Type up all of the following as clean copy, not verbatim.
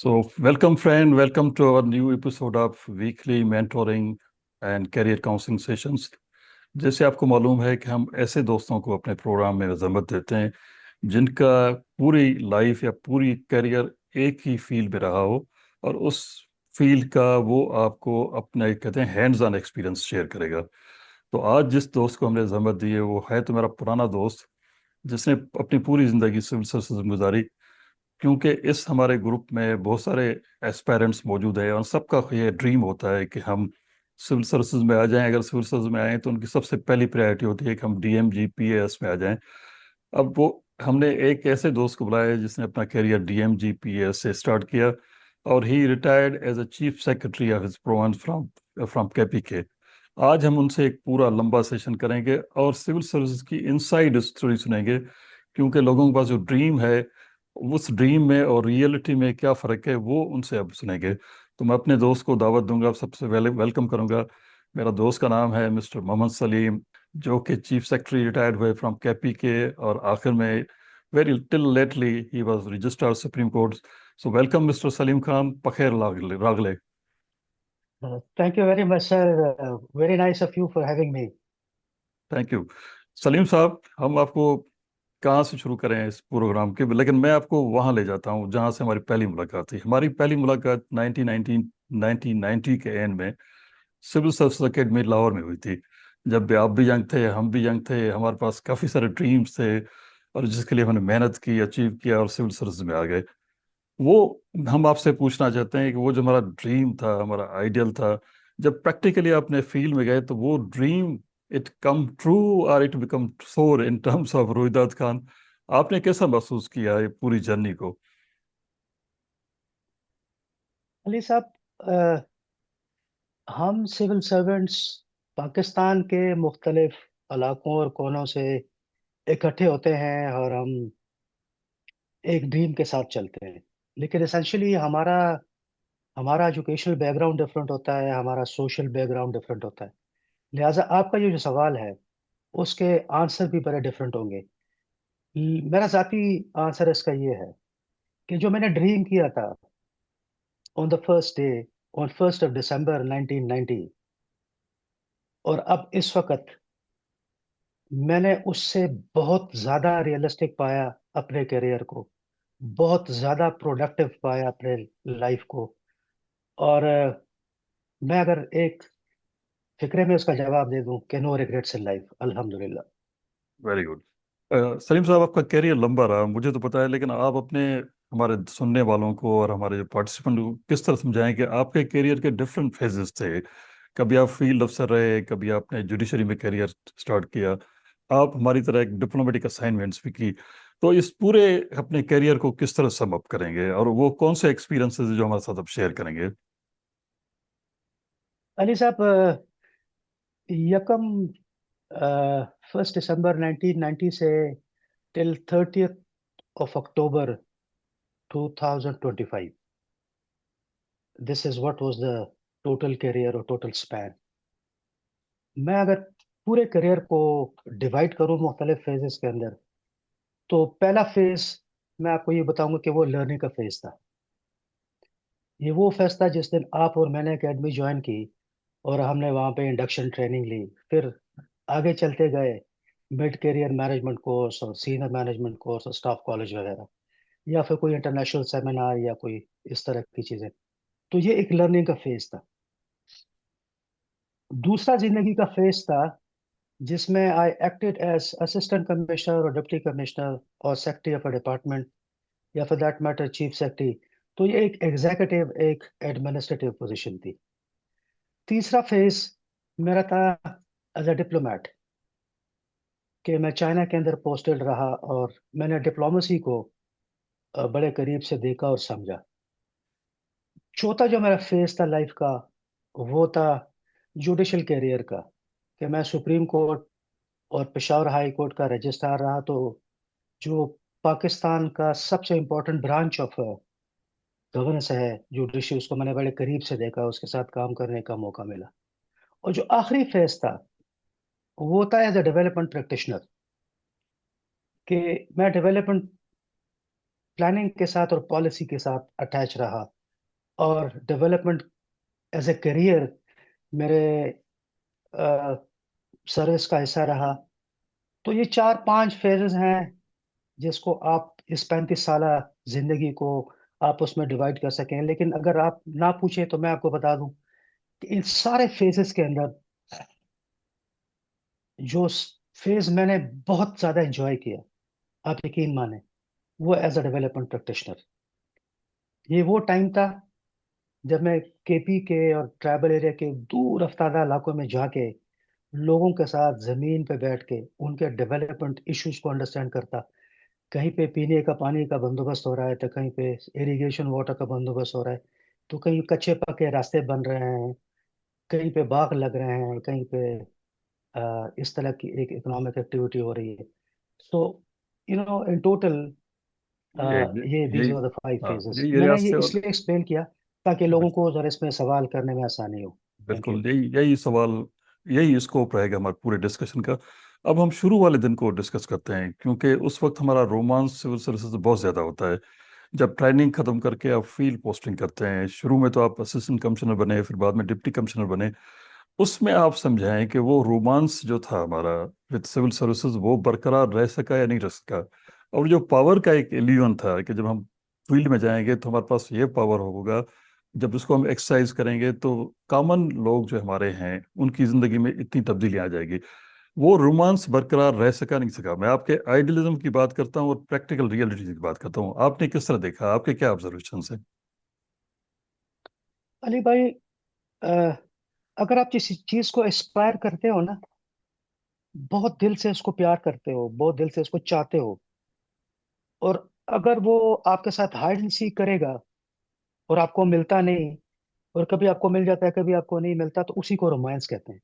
So, welcome, friend. Welcome to our new episode of weekly mentoring and career counseling sessions. जैसे आपको मालूम है कि हम ऐसे दोस्तों को अपने प्रोग्राम में ज़हमत देते हैं जिनका पूरी लाइफ या पूरी करियर एक ही फील्ड में रहा हो और उस फील्ड का वो आपको अपने कहते हैं हैंड्स ऑन एक्सपीरियंस शेयर करेगा। तो आज जिस दोस्त को हमने ज़हमत दी है वो है तो मेरा पुराना दोस्त जिसने अपनी पूरी ज़िंदगी सिविल सर्विसेज में गुजारी। क्योंकि इस हमारे ग्रुप में बहुत सारे एस्पायरेंट्स मौजूद हैं और सबका ये ड्रीम होता है कि हम सिविल सर्विसेज में आ जाएं। अगर सिविल सर्विस में आए तो उनकी सबसे पहली प्रायोरिटी होती है कि हम डीएमजी पीएएस में आ जाएं। अब वो हमने एक ऐसे दोस्त को बुलाया है जिसने अपना करियर डीएमजी पीएएस से स्टार्ट किया और ही retired as a chief secretary of his province from from KPK. आज हम उनसे एक पूरा लंबा सेशन करेंगे और सिविल सर्विसेज की इनसाइड स्टोरी सुनेंगे, क्योंकि लोगों के पास जो ड्रीम है उस ड्रीम में और रियलिटी में क्या फ़र्क है वो उनसे अब सुनेंगे। तो मैं अपने दोस्त को दावत दूंगा, सबसे पहले वेलकम करूंगा। मेरा दोस्त का नाम है मिस्टर मोहम्मद सलीम, जो कि चीफ सेक्रेटरी रिटायर्ड हुए फ्रॉम केपी के और आखिर में वेरी टिल लेटली ही was registrar supreme court. So welcome mister Salim Khan, पखेर रागले रागले। Thank you very much, sir. Very nice of you for having me. Thank you. Salim साहब, हम आपको कहाँ से शुरू करें इस प्रोग्राम के, लेकिन मैं आपको वहाँ ले जाता हूँ जहाँ से हमारी पहली मुलाकात थी। हमारी पहली मुलाकात 1990 के एंड में सिविल सर्विस अकेडमी लाहौर में हुई थी। जब भी आप भी यंग थे, हम भी यंग थे, हमारे पास काफ़ी सारे ड्रीम्स थे और जिसके लिए हमने मेहनत की, अचीव किया और सिविल सर्विस में आ गए। वो हम आपसे पूछना चाहते हैं कि वो जो हमारा ड्रीम था, हमारा आइडियल था, जब प्रैक्टिकली आपने फील्ड में गए तो वो ड्रीम इट कम ट्रू और इट बिकम सोर in terms of Rohidas Khan. आपने कैसा महसूस किया ये पूरी जर्नी को? अली साहब, हम सिविल सर्वेंट्स पाकिस्तान के मुख्तलिफ इलाकों और कोनों से इकट्ठे होते हैं और हम एक ड्रीम के साथ चलते हैं। लेकिन एसेंशियली हमारा हमारा एजुकेशनल बैकग्राउंड डिफरेंट होता है, हमारा सोशल बैकग्राउंड डिफरेंट होता है। लिहाजा आपका जो सवाल है उसके आंसर भी बड़े डिफरेंट होंगे। मेरा ज़ाती आंसर इसका ये है कि जो मैंने ड्रीम किया था on the first day, on 1 December 1990, और अब इस वक्त मैंने उससे बहुत ज़्यादा रियलिस्टिक पाया अपने करियर को, बहुत ज़्यादा प्रोडक्टिव पाया अपने लाइफ को। और मैं अगर एक फिक्रे में उसका जवाब दे दूं कि नो रिग्रेट्स इन लाइफ, अल्हम्दुलिल्लाह। Very good. सलीम साहब, आपका करियर लंबा रहा मुझे तो पता है, लेकिन आप अपने हमारे सुनने वालों को और हमारे जो पार्टिसिपेंट को किस तरह समझाएं कि आपके करियर के डिफरेंट फेजेस थे। कभी आप फील्ड अफसर रहे, कभी आपने जुडिशरी में करियर स्टार्ट किया, आप हमारी तरह एक डिप्लोमेटिक असाइनमेंट्स भी की। तो इस पूरे अपने करियर को किस तरह सम अप करेंगे और वो कौन से एक्सपीरियंसेस जो हमारे साथ आप शेयर करेंगे? अली साहब, यकम 1 December 1990 से till 30th of October 2025, this is what was the total career और टोटल स्पैन। मैं अगर पूरे करियर को डिवाइड करूं मुख्तलिफ फेजेस के अंदर, तो पहला फेज मैं आपको ये बताऊंगा कि वो लर्निंग का फेज था। ये वो फेज था जिस दिन आप और मैंने एकेडमी ज्वाइन की और हमने वहाँ पे इंडक्शन ट्रेनिंग ली। फिर आगे चलते गए, मिड करियर मैनेजमेंट कोर्स और सीनियर मैनेजमेंट कोर्स और स्टाफ कॉलेज वगैरह, या फिर कोई इंटरनेशनल सेमिनार या कोई इस तरह की चीज़ें। तो ये एक लर्निंग का फेज था। दूसरा जिंदगी का फेज था जिसमें आई एक्टेड एज असिस्टेंट कमिश्नर और डिप्टी कमिश्नर और सेक्रेटरी ऑफ अ डिपार्टमेंट, या for that matter chief secretary. तो ये एक एग्जीक्यूटिव, एक एडमिनिस्ट्रेटिव पोजीशन थी। तीसरा फेज मेरा था एज अ डिप्लोमेट, कि मैं चाइना के अंदर पोस्टेड रहा और मैंने डिप्लोमेसी को बड़े करीब से देखा और समझा। चौथा जो मेरा फेज था लाइफ का, वो था जुडिशल कैरियर का, कि मैं सुप्रीम कोर्ट और पेशावर हाई कोर्ट का रजिस्ट्रार रहा। तो जो पाकिस्तान का सबसे इम्पोर्टेंट ब्रांच ऑफ गवर्नेंस है जुडिशरी, उसको मैंने बड़े करीब से देखा, उसके साथ काम करने का मौका मिला। और जो आखिरी फेज था वो था एज ए डेवलपमेंट प्रैक्टिशनर, कि मैं डेवलपमेंट प्लानिंग के साथ और पॉलिसी के साथ अटैच रहा, और डेवलपमेंट एज ए करियर मेरे सर्विस का हिस्सा रहा। तो ये 4-5 फेजेस हैं जिसको आप इस 35 साल जिंदगी को आप उसमें डिवाइड कर सकें। लेकिन अगर आप ना पूछे तो मैं आपको बता दूं कि इन सारे फेजेस के अंदर जो फेज मैंने बहुत ज्यादा एंजॉय किया, आप यकीन माने, वो एज अ डेवलपमेंट प्रैक्टिशनर, ये वो टाइम था जब मैं केपी के और ट्राइबल एरिया के दूर अफ्तारा इलाकों में जाके लोगों के साथ जमीन पे बैठ के उनके डेवलपमेंट इश्यूज को अंडरस्टैंड करता। कहीं पे पीने का पानी का बंदोबस्त हो रहा है, तो कहीं पे इरिगेशन वाटर का बंदोबस्त हो रहा है, तो कहीं कच्चे पक्के रास्ते बन रहे हैं, कहीं पे बाग लग रहे हैं, कहीं पे इस तरह की एक इकोनॉमिक एक्टिविटी हो रही है। सो इन टोटल ये ये दीज यही आर द फाइव हाँ, फेजेस। यही एरिया मैंने ये से और इसलिए एक्सप्लेन किया ताकि लोगों को जरा इसमें सवाल करने में आसानी हो। Thank you. बिल्कुल यही यही सवाल, यही स्कोप रहेगा हमारे पूरे डिस्कशन का। अब हम शुरू वाले दिन को डिस्कस करते हैं, क्योंकि उस वक्त हमारा रोमांस सिविल सर्विसेज से बहुत ज़्यादा होता है। जब ट्रेनिंग खत्म करके आप फील्ड पोस्टिंग करते हैं, शुरू में तो आप असिस्टेंट कमिश्नर बने, फिर बाद में डिप्टी कमिश्नर बने, उसमें आप समझाएं कि वो रोमांस जो था हमारा विद सिविल सर्विसेज वो बरकरार रह सका या नहीं रह सका। और जो पावर का एक इल्यूजन था कि जब हम फील्ड में जाएंगे तो हमारे पास ये पावर होगा, जब उसको हम एक्सरसाइज करेंगे तो कॉमन लोग जो हमारे हैं उनकी जिंदगी में इतनी तब्दीली आ जाएगी। वो रोमांस बरकरार रह सका नहीं सका। मैं आपके आइडियलिज्म की बात करता हूँ और प्रैक्टिकल रियलिटी की बात करता हूँ। आपने किस तरह देखा, आपके क्या ऑब्जर्वेशन है? अली भाई, अ, अगर आप किसी चीज को एस्पायर करते हो ना, बहुत दिल से उसको प्यार करते हो, बहुत दिल से उसको चाहते हो, और अगर वो आपके साथ हाइड एंड सीक करेगा और आपको मिलता नहीं, और कभी आपको मिल जाता है कभी आपको नहीं मिलता, तो उसी को रोमांस कहते हैं।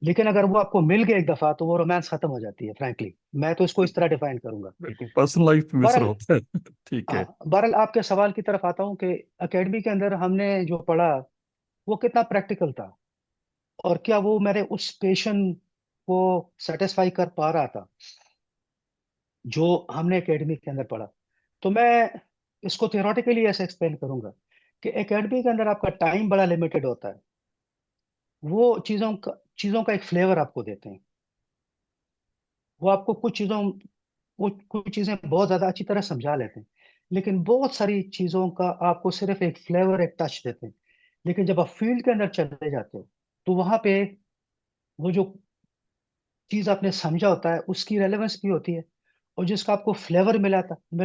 लेकिन अगर वो आपको मिल गया एक दफा तो वो रोमांस खत्म हो जाती है। फ्रैंकली मैं तो इसको इस तरह डिफाइन करूंगा। बिल्कुल पर्सनल लाइफ में मिसर बहरहाल, होता है। ठीक है। हाँ, बहरहाल आपके सवाल की तरफ आता हूँ कि एकेडमी के अंदर हमने जो पढ़ा वो कितना प्रैक्टिकल था, और क्या वो मेरे उस पेशन को सेटिस्फाई कर पा रहा था जो हमने एकेडमी के अंदर पढ़ा। तो मैं इसको थियोरेटिकली ऐसे एक्सप्लेन करूंगा कि एकेडमी के अंदर आपका टाइम बड़ा लिमिटेड होता है। वो चीज़ों का एक फ्लेवर आपको देते हैं। वो आपको कुछ चीज़ें बहुत ज़्यादा अच्छी तरह समझा लेते हैं, लेकिन बहुत सारी चीज़ों का आपको सिर्फ एक फ्लेवर, एक टच देते हैं। लेकिन जब आप फील्ड के अंदर चले जाते हो तो वहां पे वो जो चीज़ आपने समझा होता है उसकी रेलेवेंस भी होती है, और जिसका आपको फ्लेवर मिला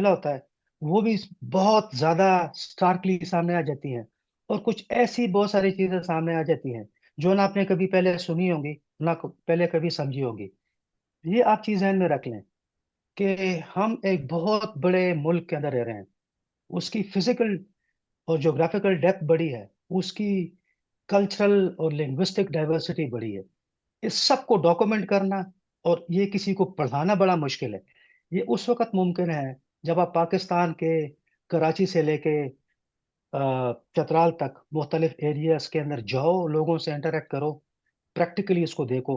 होता है वो भी बहुत ज्यादा स्टार्कली सामने आ जाती हैं। और कुछ ऐसी बहुत सारी चीजें सामने आ जाती हैं जो ना आपने कभी पहले सुनी होंगी, ना पहले कभी समझी होंगी। ये आप चीज ध्यान में रख लें कि हम एक बहुत बड़े मुल्क के अंदर रह रहे हैं। उसकी फिजिकल और ज्योग्राफिकल डेप्थ बड़ी है, उसकी कल्चरल और लिंग्विस्टिक डाइवर्सिटी बड़ी है। इस सब को डॉक्यूमेंट करना और ये किसी को पढ़ाना बड़ा मुश्किल है। ये उस वक्त मुमकिन है जब आप पाकिस्तान के कराची से लेके चतराल तक मुख्तलिफ एरियाज के अंदर जाओ, लोगों से इंटरेक्ट करो, प्रैक्टिकली इसको देखो,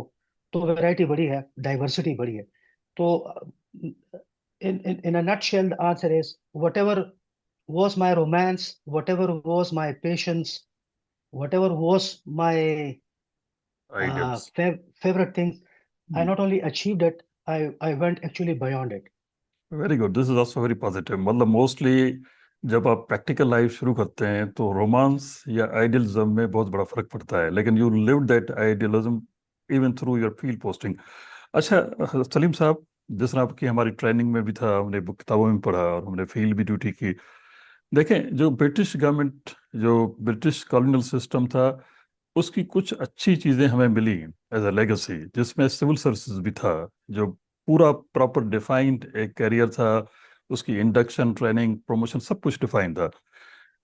तो वैरायटी बड़ी है, डाइवर्सिटी बड़ी है। तो in a nutshell the answer is whatever was my romance, whatever was my patience, whatever was my ideals. favorite thing, I not only achieved it, I went actually beyond it. Very good, this is also very positive. मतलब mostly जब आप practical life शुरू करते हैं तो romance या idealism में बहुत बड़ा फर्क पड़ता है, लेकिन you live that idealism even through your field posting. अच्छा सलीम साहब, जिस तरह आपकी हमारी ट्रेनिंग में भी था, हमने बुक किताबों में पढ़ा और हमने फील्ड भी ड्यूटी की। देखें, जो ब्रिटिश गवर्नमेंट, जो ब्रिटिश कॉलोनियल सिस्टम था, उसकी कुछ अच्छी चीजें हमें मिली एज अ लेगेसी, जिसमें सिविल सर्विसेज भी था, जो पूरा प्रॉपर डिफाइंड एक कैरियर था। उसकी इंडक्शन, ट्रेनिंग, प्रमोशन सब कुछ डिफाइंड था।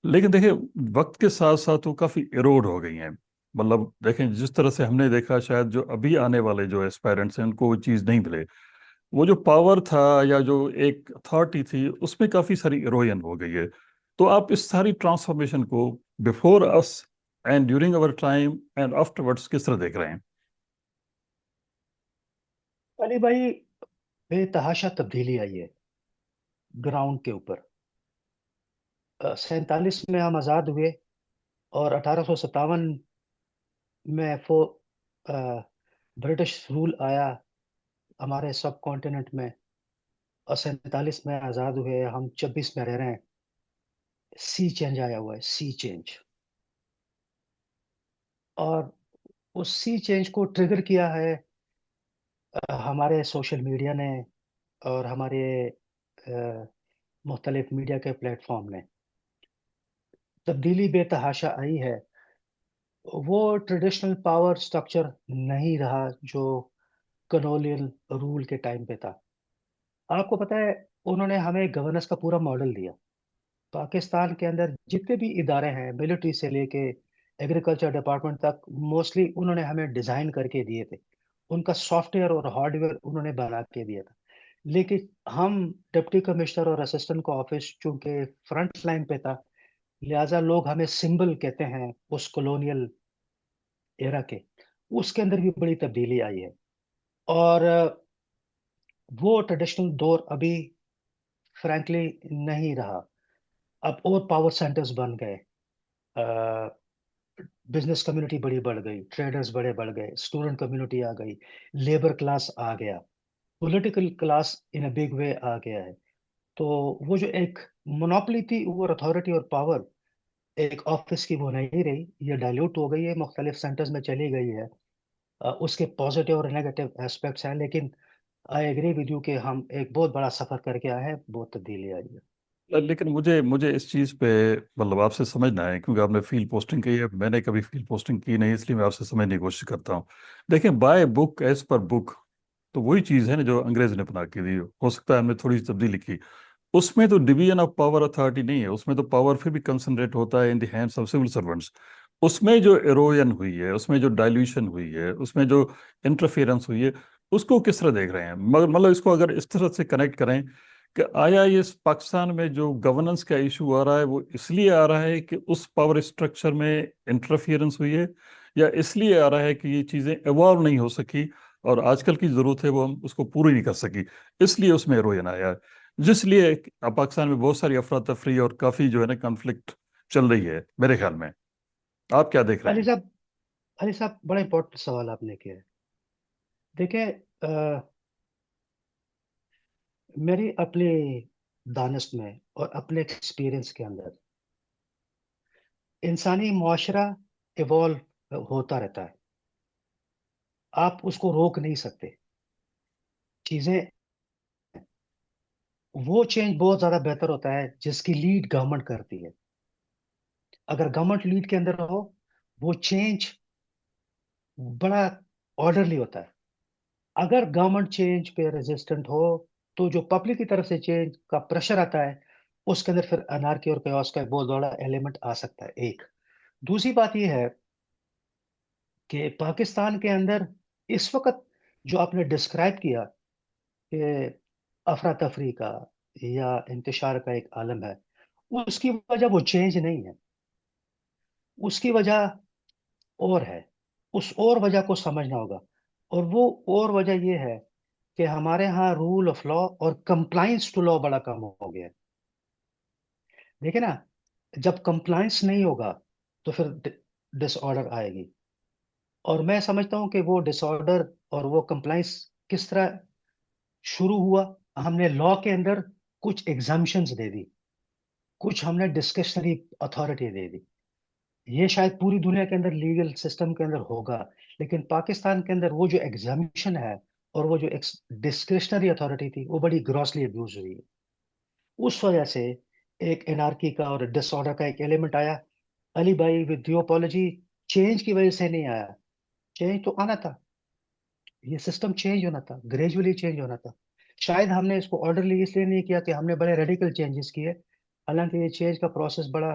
लेकिन देखिए, वक्त के साथ साथ वो काफी इरोड हो गई हैं। मतलब देखें, जिस तरह से हमने देखा, शायद जो अभी आने वाले जो एस्पायरेंट्स हैं उनको वो चीज़ नहीं मिले। वो जो पावर था या जो एक अथॉरिटी थी, उसमें काफी सारी इरोजन हो गई है। तो आप इस सारी ट्रांसफॉर्मेशन को before us and during our time and afterwards किस तरह देख रहे हैं? अली भाई, बेतहाशा तब्दीली आई है ग्राउंड के ऊपर। सैंतालीस में हम आज़ाद हुए और 1857 में ब्रिटिश रूल आया हमारे सब कॉन्टिनेंट में, और 47 में आज़ाद हुए, हम 26 में रह रहे हैं। सी चेंज आया हुआ है, सी चेंज। और उस सी चेंज को ट्रिगर किया है हमारे सोशल मीडिया ने और हमारे मुख्तलिफ मीडिया के प्लेटफॉर्म ने। तब्दीली बेतहाशा आई है। वो ट्रेडिशनल पावर स्ट्रक्चर नहीं रहा जो कॉलोनियल रूल के टाइम पे था। आपको पता है, उन्होंने हमें गवर्नेंस का पूरा मॉडल दिया। पाकिस्तान के अंदर जितने भी इदारे हैं, मिलिट्री से लेके एग्रीकल्चर डिपार्टमेंट तक, मोस्टली उन्होंने हमें डिज़ाइन करके दिए थे। उनका सॉफ्टवेयर और हार्डवेयर उन्होंने बना के दिया था। लेकिन हम डिप्टी कमिश्नर और असिस्टेंट का ऑफिस चूंकि फ्रंट लाइन पे था, लिहाजा लोग हमें सिंबल कहते हैं उस कॉलोनियल एरा के। उसके अंदर भी बड़ी तब्दीली आई है। और वो ट्रेडिशनल दौर अभी फ्रैंकली नहीं रहा। अब और पावर सेंटर्स बन गए, बिजनेस कम्युनिटी बड़ी बढ़ गई, ट्रेडर्स बड़े बढ़ गए, स्टूडेंट कम्युनिटी आ गई, लेबर क्लास आ गया, political class in a big way आ गया है। तो वो जो एक मोनोपोली थी, वो अथॉरिटी और पावर एक ऑफिस की, वो नहीं रही, ये डाइल्यूट हो गई है, मुख्तलिफ सेंटर्स में चली गई है। उसके पॉजिटिव और नेगेटिव एस्पेक्ट्स हैं, लेकिन आई एग्री विद यू कि हम एक बहुत बड़ा सफर करके आए हैं, बहुत तब्दीली आई है। लेकिन मुझे मुझे इस चीज़ पे मतलब आपसे समझना है, क्योंकि आपने फील्ड पोस्टिंग की है, मैंने कभी फील्ड पोस्टिंग की नहीं, इसलिए मैं आपसे समझने की कोशिश करता हूँ। देखें, by book as per book तो वही चीज़ है ना जो अंग्रेज ने बना के दी। हो सकता है हमने थोड़ी सी तब्दीली की। उसमें तो डिवीजन ऑफ पावर अथॉरिटी नहीं है, उसमें तो पावर फिर भी कंसंट्रेट होता है in the hands of civil servants. उसमें जो एरोजन हुई है, उसमें जो डाइल्यूशन हुई है, उसमें जो इंटरफेरेंस हुई है, उसको किस तरह देख रहे हैं? मगर मतलब इसको अगर इस तरह से कनेक्ट करें कि आया ये पाकिस्तान में जो गवर्नेंस का इशू आ रहा है वो इसलिए आ रहा है कि उस पावर स्ट्रक्चर में इंटरफियरेंस हुई है, या इसलिए आ रहा है कि ये चीज़ें इवॉल्व नहीं हो सकी और आजकल की ज़रूरत है वो हम उसको पूरी नहीं कर सकी, इसलिए उसमें एरोजन आया है, जिसलिए अब पाकिस्तान में बहुत सारी अफरा तफरी और काफ़ी जो है ना कॉन्फ्लिक्ट चल रही है मेरे ख्याल में। आप क्या देख रहे अली हैं? साहब, अली साहब, बड़ा इंपॉर्टेंट सवाल आपने किया है। देखिए, मेरी अपनी दानिश में और अपने एक्सपीरियंस के अंदर, इंसानी मुआशरा इवॉल्व होता रहता है। आप उसको रोक नहीं सकते। चीजें, वो चेंज बहुत ज्यादा बेहतर होता है जिसकी लीड गवर्नमेंट करती है। अगर गवर्नमेंट लीड के अंदर हो, वो चेंज बड़ा ऑर्डरली होता है। अगर गवर्नमेंट चेंज पे रेजिस्टेंट हो, तो जो पब्लिक की तरफ से चेंज का प्रेशर आता है, उसके अंदर फिर अनार्की और chaos का एक बहुत बड़ा एलिमेंट आ सकता है। एक दूसरी बात यह है कि पाकिस्तान के अंदर इस वक्त जो आपने डिस्क्राइब किया कि अफरा तफरी का या इंतशार का एक आलम है, उसकी वजह वो चेंज नहीं है। उसकी वजह और है। उस और वजह को समझना होगा। और वो और वजह ये है कि हमारे यहाँ रूल ऑफ लॉ और कंप्लाइंस टू लॉ बड़ा कम हो गया है। देखिए ना, जब कंप्लाइंस नहीं होगा तो फिर डिसऑर्डर आएगी। और मैं समझता हूँ कि वो डिसऑर्डर और वो कंप्लाइंस किस तरह शुरू हुआ। हमने लॉ के अंदर कुछ एग्जाम्पशंस दे दी, कुछ हमने डिस्क्रिशनरी अथॉरिटी दे दी। ये शायद पूरी दुनिया के अंदर लीगल सिस्टम के अंदर होगा, लेकिन पाकिस्तान के अंदर वो जो एग्जामिशन है और वो जो डिस्क्रिशनरी अथॉरिटी थी, वो बड़ी ग्रॉसली अब्यूज हुई है। उस वजह से एक एनार्की का और डिसऑर्डर का एक एलिमेंट आया। अली भाई, विद योर अपॉलजी, चेंज की वजह से नहीं आया। चेंज तो आना था। ये सिस्टम चेंज होना था, ग्रेजुअली चेंज होना था। शायद हमने इसको ऑर्डरली इसलिए नहीं किया कि हमने बड़े रेडिकल चेंजेस किए। हालांकि ये चेंज का प्रोसेस बड़ा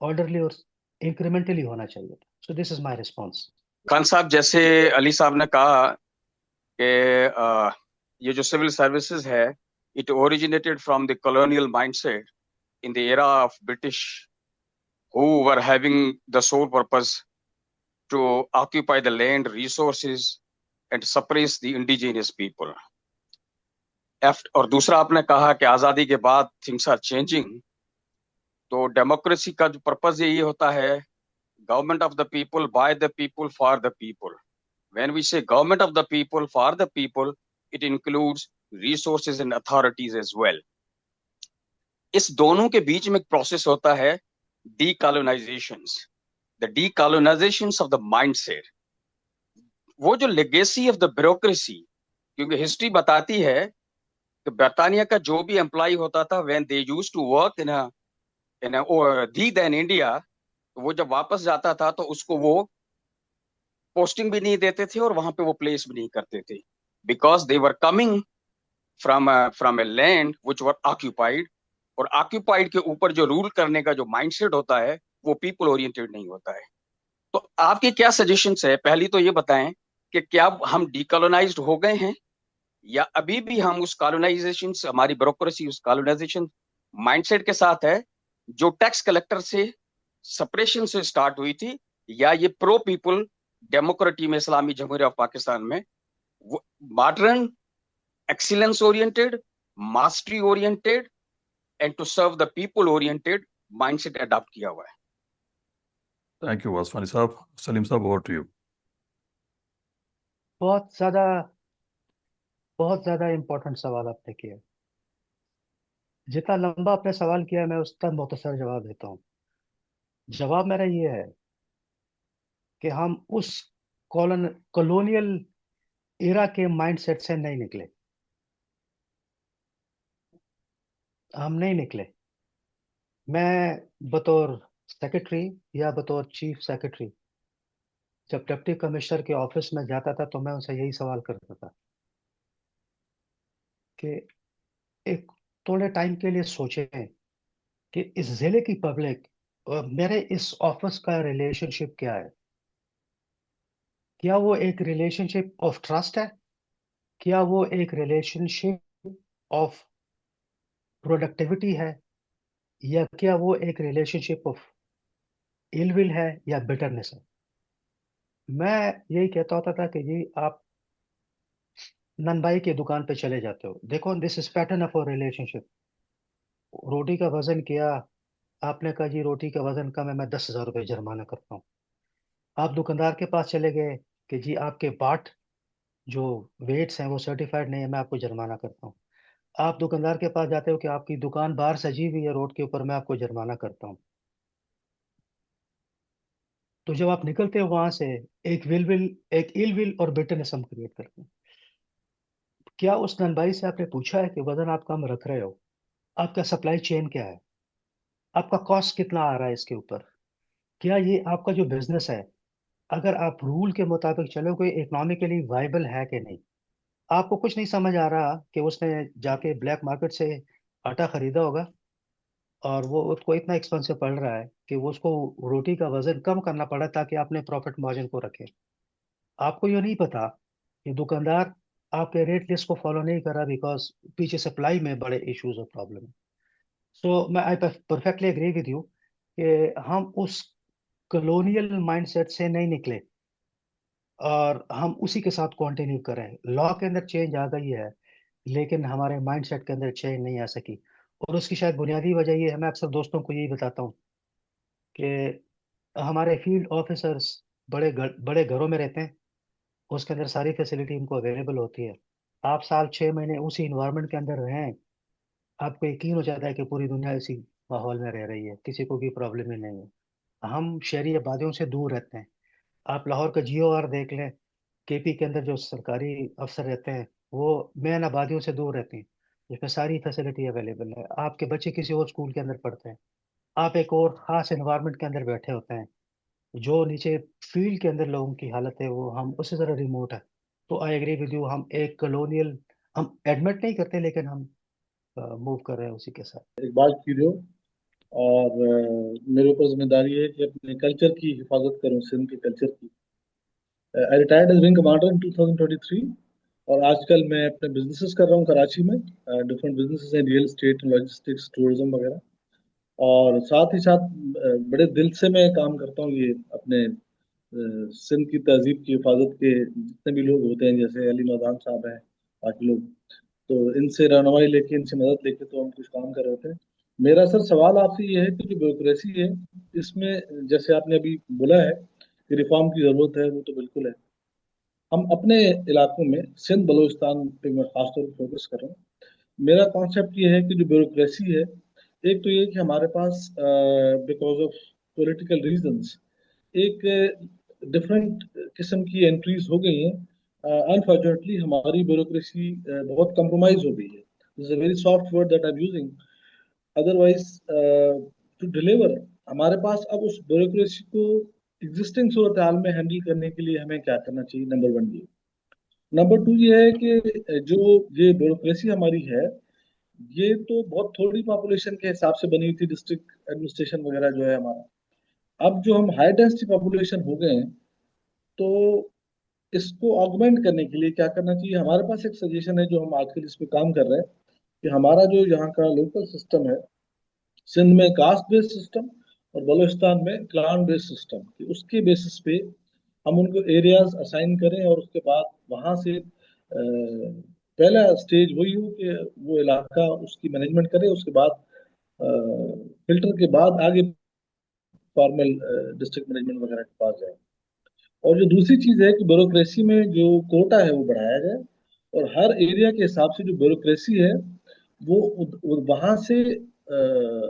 ऑर्डरली और इंक्रीमेंटली होना चाहिए था। So this is my response. Khan साहब, जैसे अली साहब ने कहा कि ये जो सिविल सर्विसेज है, it originated from the colonial mindset in the era of British, who were having the sole purpose to occupy the land resources and suppress the indigenous people. और दूसरा आपने कहा कि आजादी के बाद थिंग्स आर चेंजिंग, तो डेमोक्रेसी का जो पर्पज यही होता है, government of the people, by the people, for the people. When we say government of the people, for the people, it includes resources and authorities as well. इस दोनों के बीच में एक प्रोसेस होता है decolonizations, the decolonizations of the mindset. वो जो legacy of the bureaucracy, क्योंकि हिस्ट्री बताती है कि ब्रिटानिया का जो भी एम्प्लॉय होता था, when they used to work in a the then India, वो जब वापस जाता था तो उसको वो पोस्टिंग भी नहीं देते थे और वहां पे वो प्लेस भी नहीं करते थे, because they were coming from a land which were occupied. और ऑक्यूपाइड के ऊपर जो रूल करने का जो माइंडसेट होता है वो पीपल ओरिएंटेड नहीं होता है. तो आपके क्या सजेशंस है? पहली तो ये बताएं कि क्या हम डीकोलोनाइज्ड हो गए हैं या अभी भी हम उस कॉलोनाइजेशन, हमारी ब्यूरोक्रेसी उस कॉलोनाइजेशन माइंडसेट के साथ है जो टैक्स कलेक्टर से सेपरेशन से स्टार्ट हुई थी, या ये प्रो पीपल डेमोक्रेटी में, इस्लामी जमहूरिया ऑफ पाकिस्तान में modern, excellence oriented, mastery oriented and to serve the people oriented mindset adopt किया हुआ है? थैंक यू वासवानी साहब. सलीम साहब, ओवर टू यू. बहुत ज़्यादा बहुत ज़्यादा इम्पोर्टेंट सवाल आपने किया. जितना लंबा आपने सवाल किया है, मैं उसका मुख्तसर जवाब देता हूँ. जवाब मेरा ये है कि हम उस कॉलोनियल एरा के माइंडसेट से नहीं निकले. हम नहीं निकले. मैं बतौर सेक्रेटरी या बतौर चीफ सेक्रेटरी जब डिप्टी कमिश्नर के ऑफिस में जाता था तो मैं उनसे यही सवाल करता था कि एक थोड़े टाइम के लिए सोचें कि इस जिले की पब्लिक और मेरे इस ऑफिस का रिलेशनशिप क्या है. क्या वो एक रिलेशनशिप ऑफ ट्रस्ट है? क्या वो एक रिलेशनशिप ऑफ प्रोडक्टिविटी है? या क्या वो एक रिलेशनशिप ऑफ इल विल है या बिटरनेस है? मैं यही कहता होता था कि जी आप ननबाई की दुकान पे चले जाते हो, देखो this is pattern of our relationship. रोटी का वजन किया, आपने कहा जी रोटी का वजन कम है, मैं 10,000 रुपये जुर्माना करता हूँ. आप दुकानदार के पास चले गए कि जी आपके बाट जो वेट्स हैं वो सर्टिफाइड नहीं है, मैं आपको जुर्माना करता हूँ. आप दुकानदार के पास जाते हो कि आपकी दुकान बाहर सजी हुई है रोड के ऊपर, मैं आपको जुर्माना करता हूँ. तो जब आप निकलते हो वहां से, एक इल विल और बिटरनेस हम क्रिएट करते हैं. क्या उस ननबाई से आपने पूछा है कि वजन आप कम रख रहे हो, आपका सप्लाई चेन क्या है, आपका कॉस्ट कितना आ रहा है इसके ऊपर? क्या ये आपका जो बिजनेस है, अगर आप रूल के मुताबिक चलोगे, इकोनॉमिकली वाइबल है कि नहीं? आपको कुछ नहीं समझ आ रहा कि उसने जाके ब्लैक मार्केट से आटा खरीदा होगा और वो उसको इतना एक्सपेंसिव पड़ रहा है कि वो उसको रोटी का वजन कम करना पड़ा ताकि अपने प्रॉफिट मार्जिन को रखे. आपको ये नहीं पता कि दुकानदार आपके रेट लिस्ट को फॉलो नहीं कर रहा बिकॉज पीछे सप्लाई में बड़े इश्यूज और प्रॉब्लम है. सो मैं आई परफेक्टली एग्री विद यू कि हम उस कॉलोनियल माइंडसेट से नहीं निकले और हम उसी के साथ कंटिन्यू कर रहे हैं. लॉ के अंदर चेंज आ गई है लेकिन हमारे माइंडसेट के अंदर चेंज नहीं आ सकी. और उसकी शायद बुनियादी वजह ये है, मैं अक्सर दोस्तों को यही बताता हूँ कि हमारे फील्ड ऑफिसर्स बड़े घरों में रहते हैं, उसके अंदर सारी फैसिलिटी उनको अवेलेबल होती है. आप साल 6 महीने उसी इन्वायरमेंट के अंदर रहें, आपको यकीन हो जाता है कि पूरी दुनिया इसी माहौल में रह रही है, किसी को भी प्रॉब्लम ही नहीं है. हम शहरी आबादियों से दूर रहते हैं. आप लाहौर का GOR देख लें, KP के अंदर जो सरकारी अफसर रहते हैं वो मेन आबादियों से दूर रहते हैं, जिसमें सारी फैसिलिटी अवेलेबल है. आपके बच्चे किसी और स्कूल के अंदर पढ़ते हैं, आप एक और ख़ास इन्वायरमेंट के अंदर बैठे होते हैं. जो नीचे फील्ड के अंदर लोगों की हालत है वो हम उससे ज़रा रिमोट है. तो आई एग्री विद यू, हम एक कॉलोनियल, हम एडमिट नहीं करते लेकिन हम मूव कर रहे हैं उसी के साथ. एक बात की हो और मेरे ऊपर जिम्मेदारी है कि अपने कल्चर की हिफाजत करूं, सिंध के कल्चर की. I retired as wing commander in 2023 और आजकल मैं अपने बिजनेसेस कर रहा हूँ कराची में. डिफरेंट बिजनेसेस हैं, रियल एस्टेट, लॉजिस्टिक्स, टूरिज्म वगैरह. और साथ ही साथ बड़े दिल से मैं काम करता हूँ ये अपने सिंध की तहजीब की हिफाजत के जितने भी लोग होते हैं, जैसे अली मदान साहब हैं, बाकी लोग, तो इनसे रहनुमाई लेके, इनसे मदद लेके तो हम कुछ काम कर रहे थे. मेरा सर सवाल आपसे ये है कि जो ब्यूरोक्रेसी है इसमें, जैसे आपने अभी बोला है कि रिफॉर्म की जरूरत है, वो तो बिल्कुल है। हम अपने इलाकों में सिंध बलूचिस्तान पे मैं खासतौर पर फोकस कर रहा हूँ। मेरा कॉन्सेप्ट ये है कि जो ब्यूरोक्रेसी है, एक तो ये कि हमारे पास बिकॉज ऑफ पॉलिटिकल रीजंस एक डिफरेंट किस्म की एंट्रीज हो गई हैं। अनफॉर्चुनेटली हमारी ब्यूरोक्रेसी बहुत कंप्रोमाइज हो गई है। This is a very soft word that I am using. Otherwise to deliver, हमारे पास अब उस ब्यूरोक्रेसी को एग्जिस्टिंग सूरत हाल में हैंडल करने के लिए हमें क्या करना चाहिए, नंबर वन ये। नंबर टू ये है कि जो ये ब्यूरोक्रेसी हमारी है, ये तो बहुत थोड़ी पॉपुलेशन के हिसाब से बनी हुई थी, डिस्ट्रिक्ट एडमिनिस्ट्रेशन वगैरह जो है हमारा। अब जो हम हाई डेंसिटी पॉपुलेशन हो गए हैं, तो इसको ऑगमेंट करने के लिए क्या करना चाहिए? हमारे पास एक सजेशन है जो हम आजकल इस पे काम कर रहे हैं, कि हमारा जो यहाँ का लोकल सिस्टम है, सिंध में कास्ट बेस्ड सिस्टम और बलूचिस्तान में क्लान बेस्ड सिस्टम, कि उसके बेसिस पे हम उनको एरियाज असाइन करें, और उसके बाद वहां से पहला स्टेज वही हो कि वो इलाका उसकी मैनेजमेंट करे, उसके बाद फिल्टर के बाद आगे फॉर्मल डिस्ट्रिक्ट मैनेजमेंट वगैरह के पास जाए। और जो दूसरी चीज है कि ब्यूरोक्रेसी में जो कोटा है वो बढ़ाया जाए, और हर एरिया के हिसाब से जो ब्यूरोक्रेसी है वो वहां से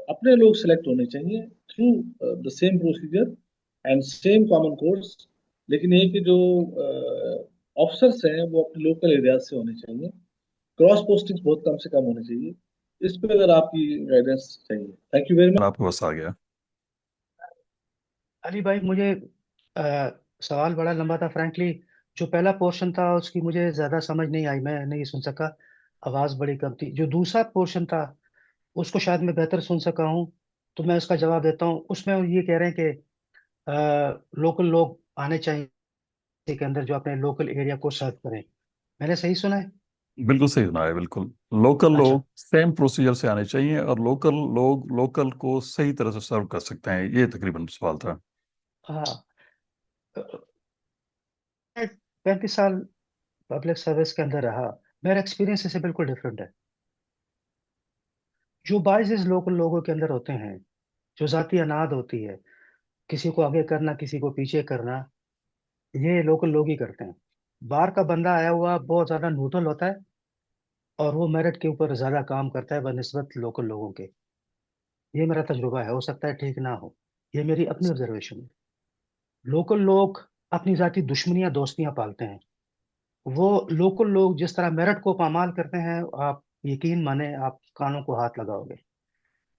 अपने लोग सेलेक्ट होने चाहिए through the same procedure and same common course. लेकिन ये कि जो ऑफिसर्स हैं वो अपने लोकल एरिया से होने चाहिए। क्रॉस पोस्टिंग बहुत कम से कम होनी चाहिए। इस पे अगर आपकी गाइडेंस चाहिए। Thank you very much. आपको बस आ गया। अली भाई, मुझे सवाल बड़ा लंबा था फ्रैंकली। जो पहला पोर्शन था उसकी मुझे ज़्यादा समझ नहीं आई, मैं नहीं सुन सका, आवाज़ बड़ी कम थी। जो दूसरा पोर्शन था उसको शायद मैं बेहतर सुन सका हूँ, तो मैं उसका जवाब देता हूँ। उसमें वो ये कह रहे हैं कि लोकल लोग आने चाहिए के अंदर जो अपने लोकल एरिया को सर्व करें। मैंने सही सुना है? बिल्कुल सही सुना है, बिल्कुल। लोकल अच्छा। लोग सेम प्रोसीजर से आने चाहिए और लोकल लोग लोकल को सही तरह से सर्व कर सकते हैं, ये तकरीबन सवाल था। हाँ। 35 साल पब्लिक सर्विस के अंदर रहा, मेरा एक्सपीरियंस इससे बिल्कुल डिफरेंट है। जो बाइसेस लोकल लोगों के अंदर होते हैं, जो जाति अनाद होती है, किसी को आगे करना किसी को पीछे करना, ये लोकल लोग ही करते हैं। बाहर का बंदा आया हुआ बहुत ज्यादा न्यूट्रल होता है, और वो मेरिट के ऊपर ज्यादा काम करता है बनस्बत लोकल लोगों के। ये मेरा तजुर्बा है, हो सकता है ठीक ना हो, ये मेरी अपनी ऑब्जर्वेशन है। लोकल लोग अपनी जाति दुश्मनियां दोस्तियां पालते हैं। वो लोकल लोग जिस तरह मेरिट को पामाल करते हैं, आप यकीन माने आप कानों को हाथ लगाओगे।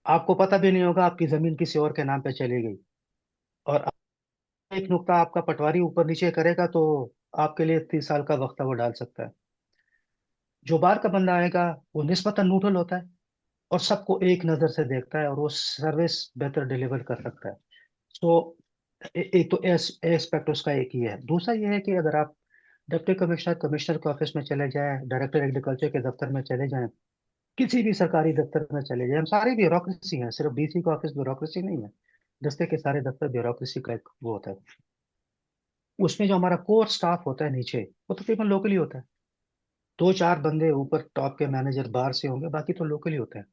आपको पता भी नहीं होगा आपकी जमीन किसी और के नाम पे चली गई, और एक नुक्ता आपका पटवारी ऊपर नीचे करेगा तो आपके लिए 30 साल का वक्ता वो डाल सकता है। जो बाहर का बंदा आएगा वो निस्बतन न्यूट्रल होता है, और सबको एक नज़र से देखता है, और वो सर्विस बेहतर डिलीवर कर सकता है। सो एक तो एस्पेक्ट उसका एक ही है। दूसरा ये है कि अगर आप डिप्टी कमिश्नर कमिश्नर के ऑफिस में चले जाएं, डायरेक्टर एग्रीकल्चर के दफ्तर में चले जाएं, किसी भी सरकारी दफ्तर में चले जाएं, हम सारी ब्यूरोक्रेसी हैं, सिर्फ डीसी का ऑफिस ब्यूरोक्रेसी नहीं है। दस्ते के सारे दफ्तर ब्यूरोक्रेसी का एक वो होता है। उसमें जो हमारा कोर स्टाफ होता है नीचे, वो तकरीबन लोकल ही होता है। दो चार बंदे ऊपर टॉप के मैनेजर बाहर से होंगे, बाकी तो लोकल ही होते हैं।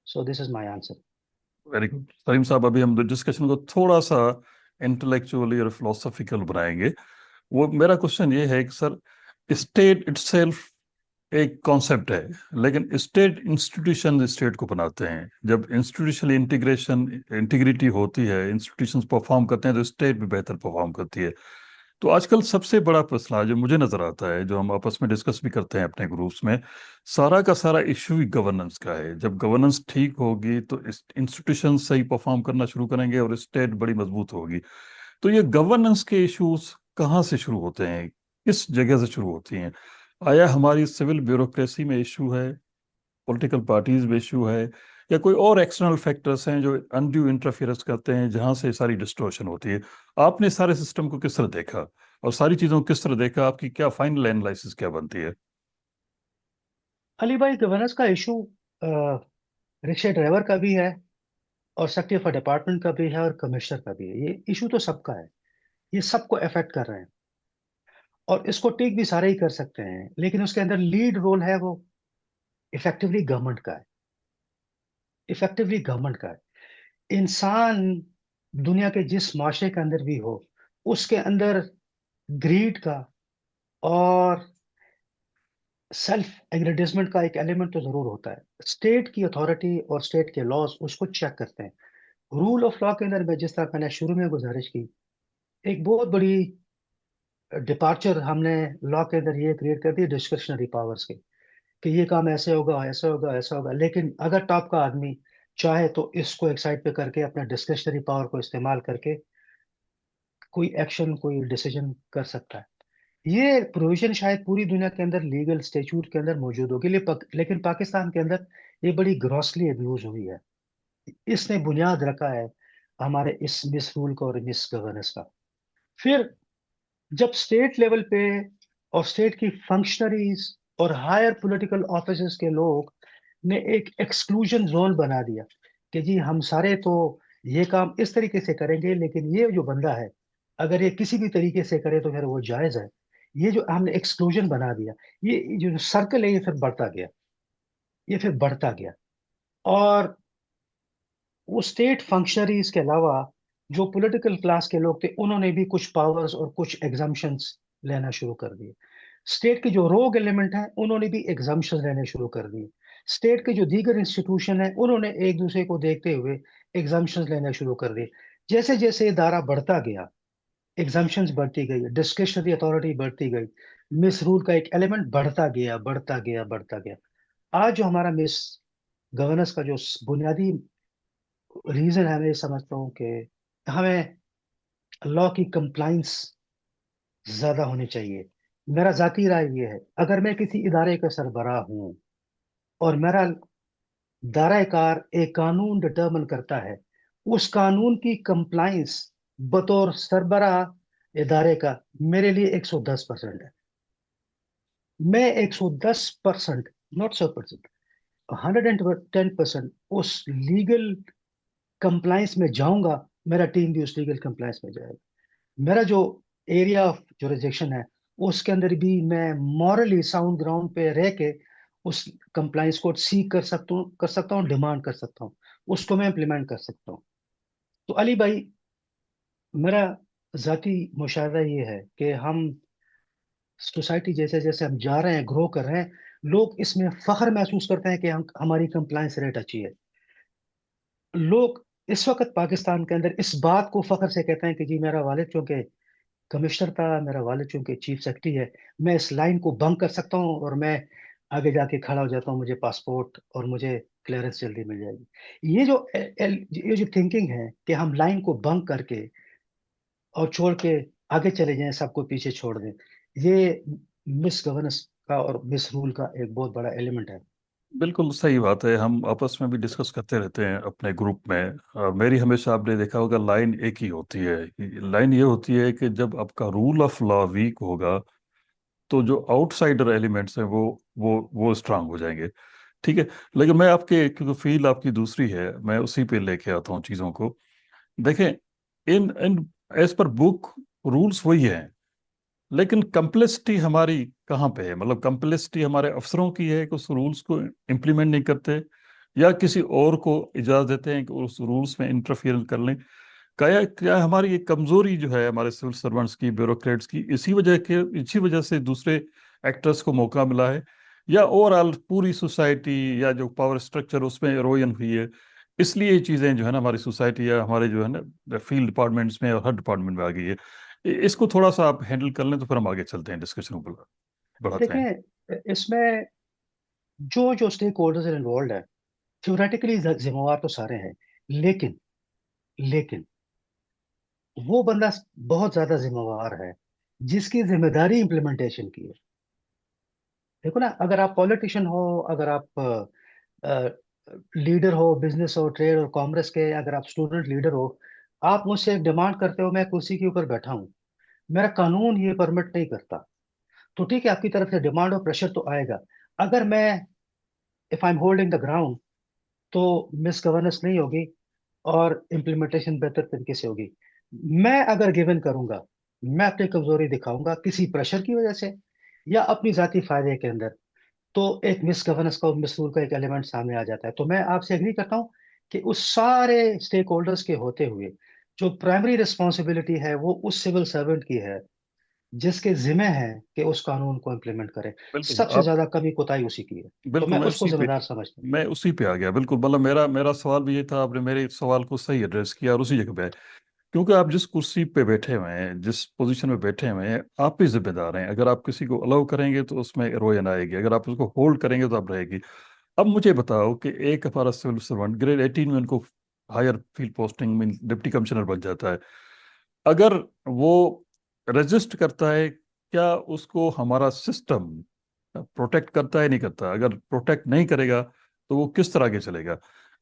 सो this is my answer. Very good Salim साहब, अभी हम डिस्कशन को थोड़ा सा इंटेलेक्चुअली और फिलोसफिकल बनाएंगे। वो मेरा क्वेश्चन ये है कि सर, स्टेट इटसेल्फ एक कॉन्सेप्ट है, लेकिन स्टेट इंस्टीट्यूशन स्टेट को बनाते हैं। जब इंस्टीट्यूशनल इंटीग्रेशन इंटीग्रिटी होती है, इंस्टीट्यूशंस परफॉर्म करते हैं, तो स्टेट भी बेहतर परफॉर्म करती है। तो आजकल सबसे बड़ा मसला जो मुझे नजर आता है, जो हम आपस में डिस्कस भी करते हैं अपने ग्रुप्स में, सारा का सारा इशू ही गवर्नेंस का है। जब गवर्नेंस ठीक होगी तो इंस्टीट्यूशन सही परफॉर्म करना शुरू करेंगे और स्टेट बड़ी मजबूत होगी। तो ये गवर्नेंस के इश्यूज कहाँ से शुरू होते हैं, किस जगह से शुरू होती हैं? आया हमारी सिविल ब्यूरोक्रेसी में इशू है, पॉलिटिकल पार्टीज में इशू है, या कोई और एक्सटर्नल फैक्टर्स हैं जो अनड्यू इंटरफेरेंस करते हैं, जहां से सारी डिस्टॉर्शन होती है? आपने सारे सिस्टम को किस तरह देखा और सारी चीजों को किस तरह देखा? आपकी क्या फाइनल एनालिसिस क्या बनती है? अली भाई, गवर्नेंस का इशू रिक्शा ड्राइवर का भी है, और सेक्रेटरी ऑफ डिपार्टमेंट का भी है, और कमिश्नर का भी है। ये इशू तो सबका है, ये सबको अफेक्ट कर रहे हैं, और इसको ठीक भी सारे ही कर सकते हैं, लेकिन उसके अंदर लीड रोल है वो इफेक्टिवली गवर्नमेंट का है। इफेक्टिवली गवर्नमेंट का है। इंसान दुनिया के जिस माशरे के अंदर भी हो, उसके अंदर ग्रीड का और सेल्फ एग्रेडिसमेंट का एक एलिमेंट तो जरूर होता है। स्टेट की अथॉरिटी और स्टेट के लॉज उसको चेक करते हैं। रूल ऑफ लॉ के अंदर मैं जिस तरह मैंने शुरू में गुजारिश की, एक बहुत बड़ी डिपार्चर हमने लॉ के अंदर ये क्रिएट कर दी डिस्क्रिशनरी पावर्स के, कि ये काम ऐसे होगा, ऐसा होगा, ऐसा होगा। लेकिन अगर टॉप का आदमी चाहे तो इसको एक साइड पे करके अपना डिस्क्रिशनरी पावर को इस्तेमाल करके कोई एक्शन, कोई डिसीजन कर सकता है। ये प्रोविजन शायद पूरी दुनिया के अंदर लीगल स्टेचूट के अंदर मौजूद होगी, लेकिन पाकिस्तान के अंदर ये बड़ी ग्रॉसली अब्यूज हुई है। इसने बुनियाद रखा है हमारे इस मिस रूल का और मिस गवर्नेंस का। फिर जब स्टेट लेवल पे और स्टेट की फंक्शनरीज और हायर पॉलिटिकल ऑफिसर्स के लोग ने एक एक्सक्लूजन जोन बना दिया कि जी हम सारे तो ये काम इस तरीके से करेंगे, लेकिन ये जो बंदा है अगर ये किसी भी तरीके से करे तो फिर वो जायज है। ये जो हमने एक्सक्लूजन बना दिया, ये जो सर्कल है ये फिर बढ़ता गया, ये फिर बढ़ता गया। और वो स्टेट फंक्शनरीज के अलावा जो पॉलिटिकल क्लास के लोग थे उन्होंने भी कुछ पावर्स और कुछ एग्जाम्पशंस लेना शुरू कर दिए। स्टेट के जो रोग एलिमेंट हैं उन्होंने भी एग्जाम्पशंस लेने शुरू कर दिए। स्टेट के जो दीगर इंस्टीट्यूशन हैं उन्होंने एक दूसरे को देखते हुए एग्जाम्पशंस लेना शुरू कर दिए। जैसे जैसे ये दायरा बढ़ता गया, एग्जाम्पशंस बढ़ती गई, डिस्क्रिशनरी अथॉरिटी बढ़ती गई, मिस रूल का एक एलिमेंट बढ़ता गया, बढ़ता गया, बढ़ता गया। आज जो हमारा मिस गवर्नेंस का जो बुनियादी रीजन है, मैं ये समझता हूँ कि हमें लॉ की कंप्लाइंस ज्यादा होनी चाहिए। मेरा जाती राय ये है, अगर मैं किसी इदारे का सरबराह हूँ और मेरा दायरा कार एक कानून डिटर्मन करता है, उस कानून की कंप्लाइंस बतौर सरबराह इदारे का मेरे लिए 110% है। मैं 110%, नॉट 100%, 110% उस लीगल कंप्लाइंस में जाऊंगा, मेरा टीम भी उस लीगल कंप्लाइंस में जाएगा। मेरा जो एरिया ऑफ जुरिसडिक्शन है उसके अंदर भी मैं मॉरली साउंड ग्राउंड पे रह के उस कंप्लाइंस को सीख कर सकता हूँ, डिमांड कर सकता हूँ, उसको मैं इम्प्लीमेंट कर सकता हूँ। तो अली भाई, मेरा जाती मुशाहिदा ये है कि हम सोसाइटी जैसे जैसे हम जा रहे हैं, ग्रो कर रहे हैं, लोग इसमें फख्र महसूस करते हैं कि हमारी कंप्लाइंस रेट अच्छी है। लोग इस वक्त पाकिस्तान के अंदर इस बात को फख्र से कहते हैं कि जी मेरा वालिद चूंकि कमिश्नर था, मेरा वालिद चूंकि चीफ सेक्रेटरी है, मैं इस लाइन को बंक कर सकता हूँ और मैं आगे जाके खड़ा हो जाता हूँ, मुझे पासपोर्ट और मुझे क्लियरेंस जल्दी मिल जाएगी। ये जो थिंकिंग है कि हम लाइन को बंक करके और छोड़ के आगे चले जाएं, सबको पीछे छोड़ दें, ये मिस गवर्नेंस का और मिस रूल का एक बहुत बड़ा एलिमेंट है। बिल्कुल सही बात है। हम आपस में भी डिस्कस करते रहते हैं अपने ग्रुप में। मेरी हमेशा आपने देखा होगा लाइन एक ही होती है। लाइन ये होती है कि जब आपका रूल ऑफ लॉ वीक होगा तो जो आउटसाइडर एलिमेंट्स हैं वो स्ट्रांग हो जाएंगे। ठीक है। लेकिन मैं आपके, क्योंकि फील्ड आपकी दूसरी है, मैं उसी पे लेके आता हूँ चीज़ों को। देखें, इन इन एज पर बुक रूल्स वही हैं, लेकिन कम्प्लेक्सिटी हमारी कहाँ पे है? मतलब कम्प्लेक्सिटी हमारे अफसरों की है कि उस रूल्स को इम्प्लीमेंट नहीं करते, या किसी और को इजाज़त देते हैं कि उस रूल्स में इंटरफियर कर लें। क्या क्या हमारी ये कमजोरी जो है हमारे सिविल सर्वेंट्स की, ब्यूरोक्रेट्स की, इसी वजह से दूसरे एक्टर्स को मौका मिला है, या ओवरऑल पूरी सोसाइटी या जो पावर स्ट्रक्चर उसमें एरोजन हुई है, इसलिए ये चीज़ें जो है ना हमारी सोसाइटी या हमारे जो है ना फील्ड डिपार्टमेंट्स में और हर डिपार्टमेंट में आ गई है? इसको थोड़ा सा आप हैंडल कर लें तो फिर हम आगे चलते हैं, डिस्कशन को बढ़ाते हैं। देखें, इसमें जो जो स्टेक होल्डर्स इन्वॉल्व है, थ्योरेटिकली जिम्मेवार तो सारे हैं, लेकिन लेकिन वो बंदा बहुत ज्यादा जिम्मेवार है जिसकी जिम्मेदारी इम्प्लीमेंटेशन की है। देखो ना, अगर आप पॉलिटिशियन हो, अगर आप लीडर हो, बिजनेस हो, ट्रेड और कॉमर्स के, अगर आप स्टूडेंट लीडर हो, आप मुझसे एक डिमांड करते हो, मैं कुर्सी के ऊपर बैठा हूँ, मेरा कानून ये परमिट नहीं करता, तो ठीक है, आपकी तरफ से डिमांड और प्रेशर तो आएगा। अगर मैं, if I am holding the ground, तो मिस गवर्नेंस नहीं होगी और इम्प्लीमेंटेशन बेहतर तरीके से होगी। मैं अगर गिवन करूंगा, मैं अपनी कमजोरी दिखाऊंगा किसी प्रेशर की वजह से या अपनी जाती फायदे के अंदर, तो एक मिस गवर्नेंस का और मिस रूल का एक एलिमेंट सामने आ जाता है। तो मैं आपसे एग्री करता हूँ कि उस सारे स्टेक होल्डर्स के होते हुए जो प्राइमरी रिस्पॉन्सिबिलिटी है वो उस सिविल सर्वेंट की है, जिसके जिम्मे है कि उस कानून को इम्प्लीमेंट करे। बिल्कुल सबसे आप ज्यादा कमी कोताही उसी की है, तो बिल्कुल मैं मैं उसको उसी पे जिम्मेदार समझता हूँ। मैं उसी पे आ गया। बिल्कुल मतलब मेरा मेरा सवाल भी ये था, आपने मेरे सवाल को सही एड्रेस किया और उसी जगह पे है। क्योंकि आप जिस कुर्सी पे बैठे हुए हैं, जिस पोजीशन में बैठे हुए हैं, आप भी जिम्मेदार हैं। अगर आप किसी को अलाउ करेंगे तो उसमें रोयन आएगी, अगर आप उसको होल्ड करेंगे तो आप रहेगी। अब मुझे बताओ कि एक हमारा सिविल सर्वेंट ग्रेड 18 में उनको हायर फील्ड पोस्टिंग में डिप्टी कमिश्नर बन जाता है। अगर वो रजिस्ट करता है, क्या उसको हमारा सिस्टम प्रोटेक्ट करता है नहीं करता? अगर प्रोटेक्ट नहीं करेगा तो वो किस तरह के चलेगा?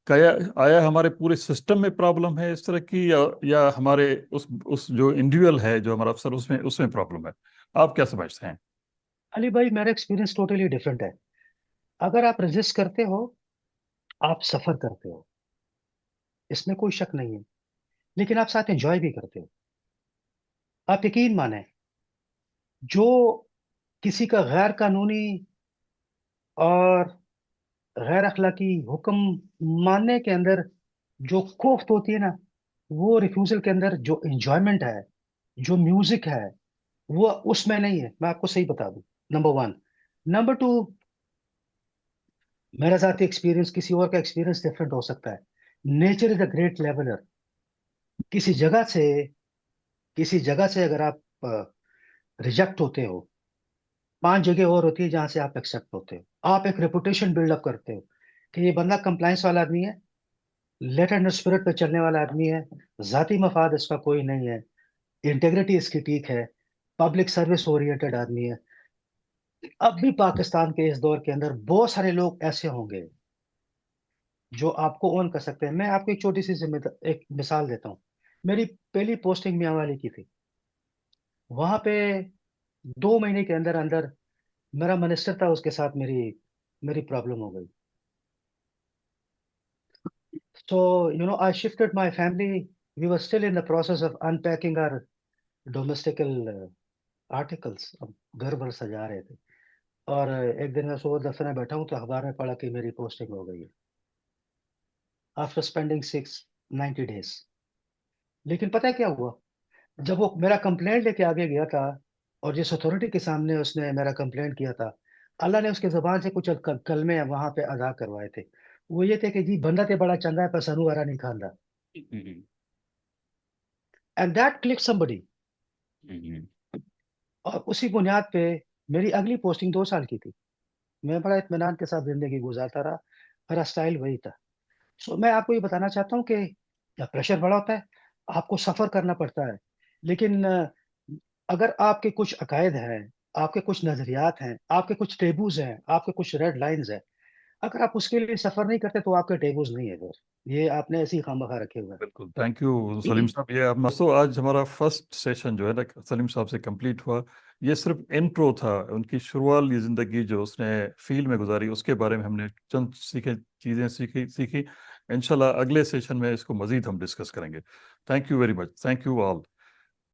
क्या आया हमारे पूरे सिस्टम में प्रॉब्लम है इस तरह की, या हमारे उस जो इंडिविजुअल है जो हमारा अफसर, उसमें उसमें प्रॉब्लम है? आप क्या समझते हैं? अली भाई, मेरा एक्सपीरियंस टोटली डिफरेंट है। अगर आप रजिस्ट करते हो, आप सफर करते हो, इसमें कोई शक नहीं है, लेकिन आप साथ एंजॉय भी करते हो। आप यकीन माने, जो किसी का गैर कानूनी और गैर अखलाकी हुक्म मानने के अंदर जो कोफ्त होती है ना, वो रिफ्यूजल के अंदर जो एंजॉयमेंट है, जो म्यूजिक है, वो उसमें नहीं है। मैं आपको सही बता दूं, नंबर वन। नंबर टू, मेरा साथ एक्सपीरियंस किसी और का एक्सपीरियंस डिफरेंट हो सकता है। Nature is a great leveller. किसी जगह से किसी जगह से अगर आप रिजेक्ट होते हो, 5 जगह और होती है जहां से आप एक्सेप्ट होते हो। आप एक रेपुटेशन बिल्डअप करते हो कि ये बंदा कंप्लायंस वाला आदमी है, लेटर एंड स्पिरिट पे चलने वाला आदमी है, जाती मफाद इसका कोई नहीं है, इंटेग्रिटी इसकी ठीक है, पब्लिक सर्विस ओरिएंटेड आदमी है। अब भी पाकिस्तान के इस दौर के अंदर बहुत सारे लोग ऐसे होंगे जो आपको ओन कर सकते हैं। मैं आपको एक छोटी सी एक मिसाल देता हूँ। मेरी पहली पोस्टिंग मियांवाली की थी। वहां पे 2 महीने के अंदर अंदर मेरा मिनिस्टर था, उसके साथ मेरी मेरी प्रॉब्लम हो गई। So I shifted my family. We were still in the process of unpacking our domestical articles. अब घर भर सजा रहे थे, और एक दिन मैं सुबह दफ्तर में बैठा हूँ तो अखबार में पढ़ा कि मेरी पोस्टिंग हो गई है, आफ्टर स्पेंडिंग 90 डेज। लेकिन पता है क्या हुआ? जब वो मेरा कंप्लेंट लेके आगे गया था, और जिस अथॉरिटी के सामने उसने मेरा कंप्लेंट किया था, अल्लाह ने उसके जुबान से कुछ कलमे वहां पे अदा करवाए थे। वो ये थे कि जी बंदा ते बड़ा चंगा है, पर सानू वारा नहीं खांदा। हम्म, एंड दैट क्लिक समबडी। हम्म, और उसी बुनियाद पे मेरी अगली पोस्टिंग 2 साल की थी। मैं बड़ा इत्मीनान के साथ जिंदगी गुजारता रहा, मेरा स्टाइल वही था। सो मैं आपको ये बताना चाहता हूँ कि प्रेशर बड़ा होता है, आपको सफर करना पड़ता है, लेकिन अगर आपके कुछ अकायद हैं, आपके कुछ नजरियात हैं, आपके कुछ टेबूज हैं, आपके कुछ रेड लाइंस हैं, अगर आप उसके लिए सफर नहीं करते तो आपके टेबूज नहीं है फिर। ये आपने ऐसे ही खामखा रखे हुए बिल्कुल। थैंक यू हैं। सलीम साहब। ये आप दोस्तों, आज हमारा फर्स्ट सेशन जो है ना सलीम साहब से कंप्लीट हुआ। ये सिर्फ इंट्रो था, उनकी शुरुआती जिंदगी जो उसने फील्ड में गुजारी उसके बारे में हमने चंद चीजें सीखी। इंशाल्लाह अगले सेशन में इसको मजीद हम डिस्कस करेंगे। Thank you very much. Thank you all.